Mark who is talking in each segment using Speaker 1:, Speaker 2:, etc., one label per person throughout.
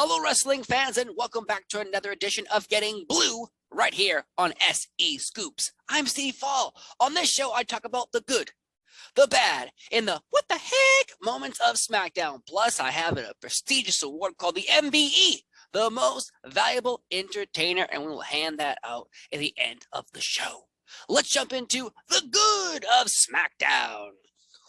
Speaker 1: Hello, wrestling fans, and welcome back to another edition of Getting Blue right here on SE Scoops. I'm Steve Fall. On this show, I talk about the good, the bad, and the what the heck moments of SmackDown. Plus, I have a prestigious award called the MVE, the Most Valuable Entertainer, and we will hand that out at the end of the show. Let's jump into the good of SmackDown.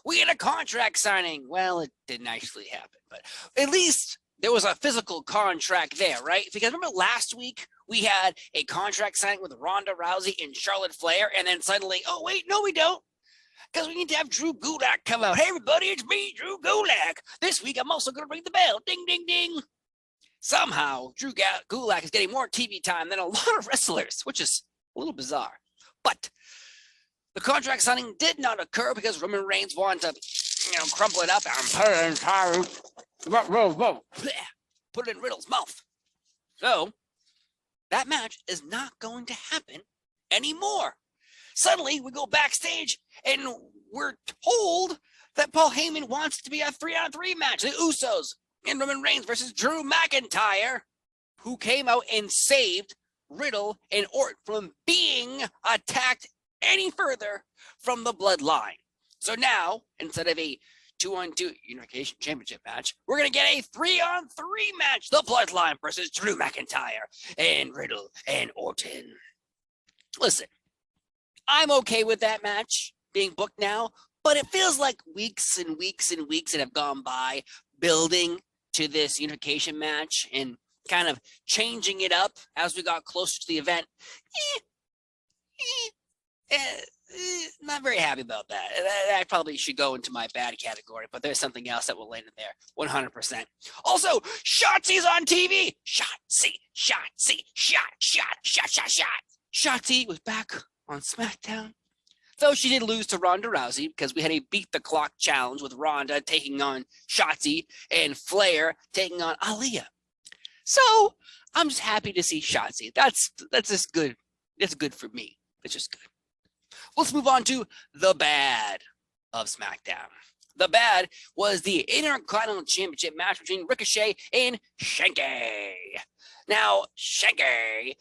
Speaker 1: We had a contract signing. Well, it didn't actually happen, but at least there was a physical contract there, right? Because remember last week we had a contract signing with Ronda Rousey and Charlotte Flair, and then suddenly, oh wait, no we don't, because we need to have Drew Gulak come out. Hey everybody, it's me, Drew Gulak. This week I'm also going to ring the bell. Ding, ding, ding. Somehow Drew Gulak is getting more TV time than a lot of wrestlers, which is a little bizarre. But the contract signing did not occur because Roman Reigns wanted to, crumple it up and put it in Riddle's mouth. So that match is not going to happen anymore. Suddenly we go backstage and we're told that Paul Heyman wants it to be a 3-on-3 match. The Usos and Roman Reigns versus Drew McIntyre, who came out and saved Riddle and Orton from being attacked any further from the bloodline. So now, instead of a 2-on-2 Unification Championship match, we're going to get a 3-on-3 match. The Bloodline versus Drew McIntyre and Riddle and Orton. Listen, I'm okay with that match being booked now, but it feels like weeks and weeks and weeks that have gone by building to this Unification match and kind of changing it up as we got closer to the event. Not very happy about that. That probably should go into my bad category, but there's something else that will land in there 100%. Also, Shotzi's on TV. Shotzi. Shotzi was back on SmackDown. Though she did lose to Ronda Rousey because we had a beat the clock challenge with Ronda taking on Shotzi and Flair taking on Aaliyah. So I'm just happy to see Shotzi. That's just good. It's good for me. It's just good. Let's move on to the bad of SmackDown. The bad was the Intercontinental Championship match between Ricochet and Shanky. Now, Shanky,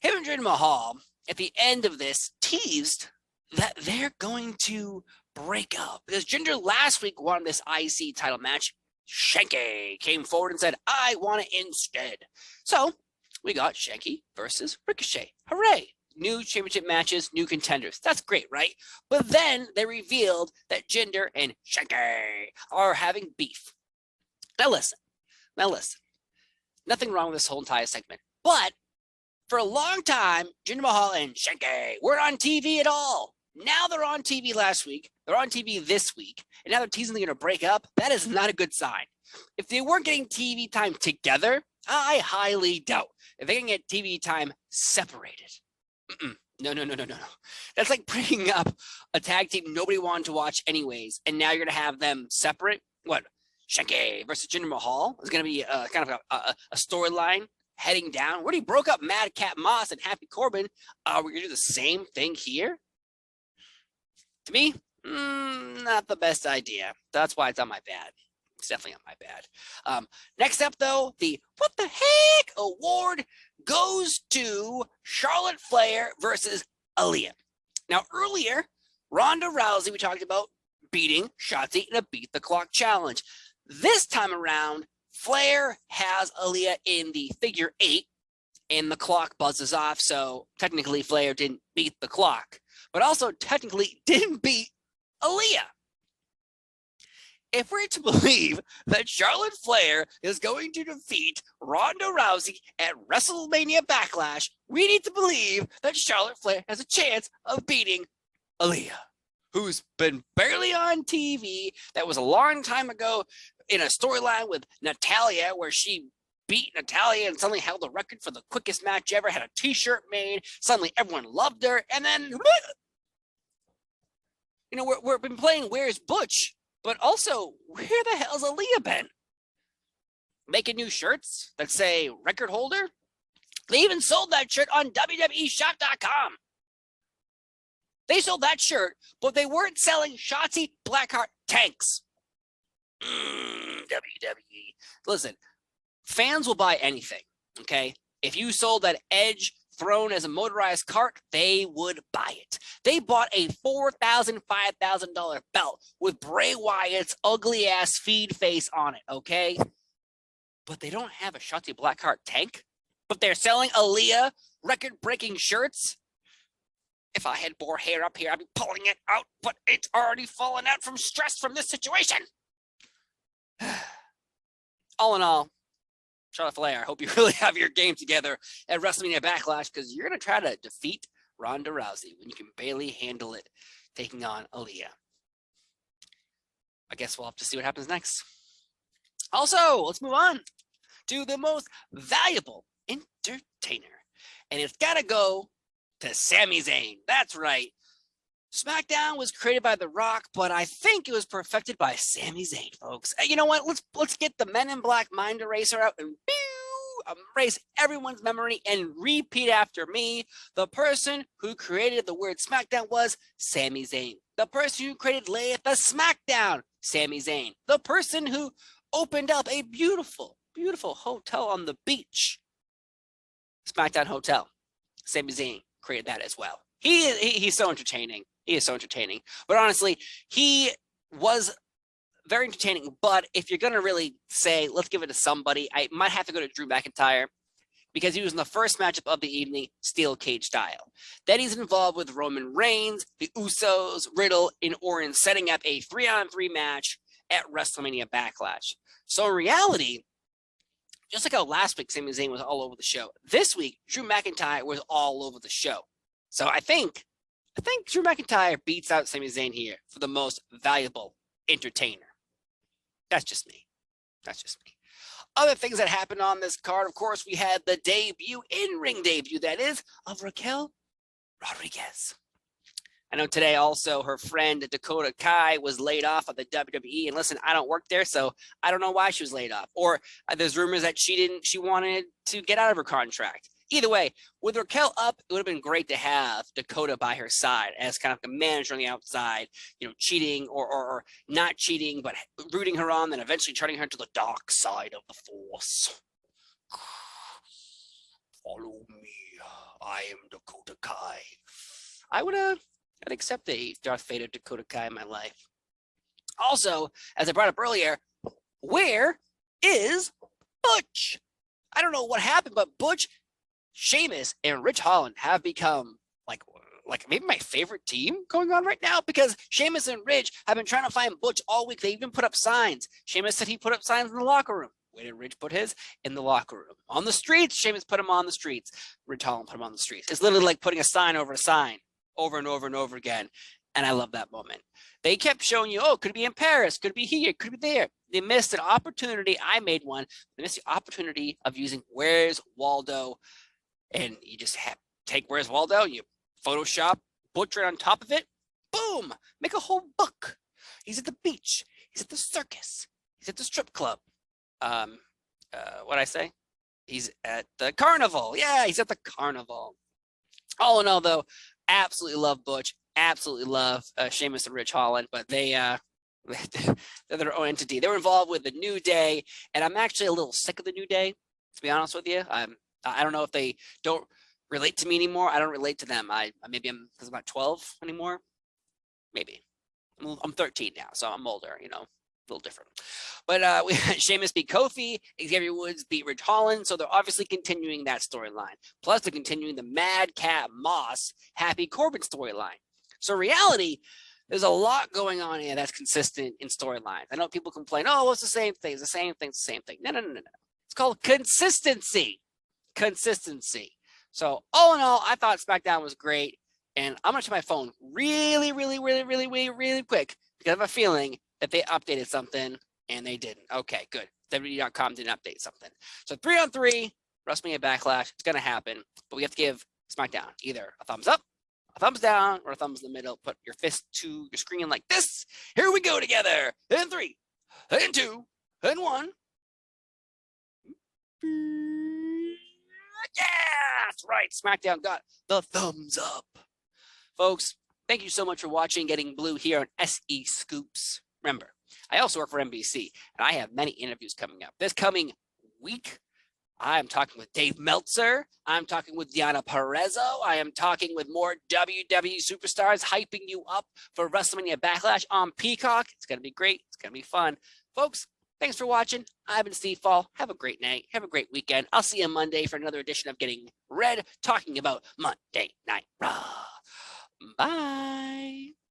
Speaker 1: him and Jinder Mahal, at the end of this, teased that they're going to break up. Because Jinder last week won this IC title match. Shanky came forward and said, I want it instead. So, we got Shanky versus Ricochet. Hooray! New championship matches, new contenders. That's great, right? But then they revealed that Jinder and Shanky are having beef. Now listen. Nothing wrong with this whole entire segment. But for a long time, Jinder Mahal and Shanky weren't on TV at all. Now they're on TV last week. They're on TV this week. And now they're teasing they're going to break up. That is not a good sign. If they weren't getting TV time together, I highly doubt if they can get TV time separated. No. That's like bringing up a tag team nobody wanted to watch anyways, and now you're going to have them separate. What? Shanky versus Jinder Mahal is going to be kind of a storyline heading down. Where he broke up Madcap Moss and Happy Corbin. We're going to do the same thing here? To me, not the best idea. That's why it's on my bad. It's definitely on my bad. Next up, though, the What the Heck award goes to Charlotte Flair versus Aaliyah. Now, earlier, Ronda Rousey, we talked about beating Shotzi in a Beat the Clock challenge. This time around, Flair has Aaliyah in the figure 8, and the clock buzzes off, so technically Flair didn't beat the clock, but also technically didn't beat Aaliyah. If we're to believe that Charlotte Flair is going to defeat Ronda Rousey at WrestleMania Backlash, we need to believe that Charlotte Flair has a chance of beating Aaliyah, who's been barely on TV. That was a long time ago in a storyline with Natalya where she beat Natalya and suddenly held the record for the quickest match ever, had a t-shirt made, suddenly everyone loved her, and then, we've been playing Where's Butch? But also, where the hell's Aaliyah been? Making new shirts that say record holder? They even sold that shirt on WWEshop.com. They sold that shirt, but they weren't selling Shotzi Blackheart tanks. WWE. Listen, fans will buy anything, okay? If you sold that Edge throne as a motorized cart, they would buy it. They bought a $4,000, $5,000 belt with Bray Wyatt's ugly ass feed face on it, okay? But they don't have a Shotzi Blackheart tank. But they're selling Aaliyah record-breaking shirts. If I had more hair up here, I'd be pulling it out, but it's already fallen out from stress from this situation. All in all, Charlotte Flair, I hope you really have your game together at WrestleMania Backlash, because you're going to try to defeat Ronda Rousey when you can barely handle it taking on Aaliyah. I guess we'll have to see what happens next. Also, let's move on to the most valuable entertainer. And it's got to go to Sami Zayn. That's right. SmackDown was created by The Rock, but I think it was perfected by Sami Zayn, folks. You know what? Let's get the Men in Black mind eraser out and erase everyone's memory and repeat after me. The person who created the word SmackDown was Sami Zayn. The person who created Lay at the SmackDown, Sami Zayn. The person who opened up a beautiful, beautiful hotel on the beach, SmackDown Hotel, Sami Zayn created that as well. He's so entertaining. He is so entertaining. But honestly, he was very entertaining. But if you're going to really say, let's give it to somebody, I might have to go to Drew McIntyre, because he was in the first matchup of the evening, steel cage style. Then he's involved with Roman Reigns, the Usos, Riddle, and Orton, setting up a 3-on-3 match at WrestleMania Backlash. So in reality, just like how last week Sami Zayn was all over the show, this week Drew McIntyre was all over the show. So I think Drew McIntyre beats out Sami Zayn here for the most valuable entertainer. That's just me. That's just me. Other things that happened on this card, of course, we had the debut, in-ring debut, that is, of Raquel Rodriguez. I know today also her friend Dakota Kai was laid off of the WWE. And listen, I don't work there, so I don't know why she was laid off. Or there's rumors that she wanted to get out of her contract. Either way, with Raquel up, it would have been great to have Dakota by her side as kind of a manager on the outside, you know, cheating or not cheating, but rooting her on, then eventually turning her to the dark side of the Force. Follow me. I am Dakota Kai. I'd accept a Darth Vader Dakota Kai in my life. Also, as I brought up earlier, where is Butch? I don't know what happened, but Butch, Sheamus, and Rich Holland have become like maybe my favorite team going on right now, because Sheamus and Rich have been trying to find Butch all week. They even put up signs. Sheamus said he put up signs in the locker room. Where did Rich put his? In the locker room. On the streets, Sheamus put him on the streets. Rich Holland put him on the streets. It's literally like putting a sign over a sign over and over and over again. And I love that moment. They kept showing you, oh, could it be in Paris? Could it be here? Could it be there? They missed an opportunity. I made one. They missed the opportunity of using Where's Waldo. And you just take Where's Waldo, you Photoshop Butch right on top of it. Boom! Make a whole book. He's at the beach. He's at the circus. He's at the strip club. What'd I say? He's at the carnival. Yeah, he's at the carnival. All in all, though, absolutely love Butch. Absolutely love Sheamus and Rich Holland, but they're their own entity. They were involved with the New Day, and I'm actually a little sick of the New Day, to be honest with you. I don't know if they don't relate to me anymore. I don't relate to them. Maybe I'm because I'm not 12 anymore. Maybe I'm 13 now, so I'm older. You know, a little different. But we had Sheamus beat Kofi, Xavier Woods beat Rich Holland, so they're obviously continuing that storyline. Plus, they're continuing the Madcap Moss Happy Corbin storyline. So, in reality, there's a lot going on here that's consistent in storylines. I know people complain, oh, well, it's the same thing, it's the same thing, it's the same thing. No. It's called consistency. Consistency. So, all in all, I thought SmackDown was great. And I'm going to check my phone really quick, because I have a feeling that they updated something and they didn't. Okay, good. WWE.com didn't update something. So 3-on-3, WrestleMania Backlash. It's going to happen. But we have to give SmackDown either a thumbs up, a thumbs down, or a thumbs in the middle. Put your fist to your screen like this. Here we go together. And 3, and 2, and 1. Yeah, that's right. SmackDown got the thumbs up. Folks, thank you so much for watching Getting Blue here on SE Scoops. Remember, I also work for NBC, and I have many interviews coming up. This coming week. I'm talking with Dave Meltzer. I'm talking with Diana Perezzo. I am talking with more WWE superstars, hyping you up for WrestleMania Backlash on Peacock. It's going to be great. It's going to be fun. Folks, thanks for watching. I've been Steve Fall. Have a great night. Have a great weekend. I'll see you Monday for another edition of Getting Red, talking about Monday Night Raw. Bye.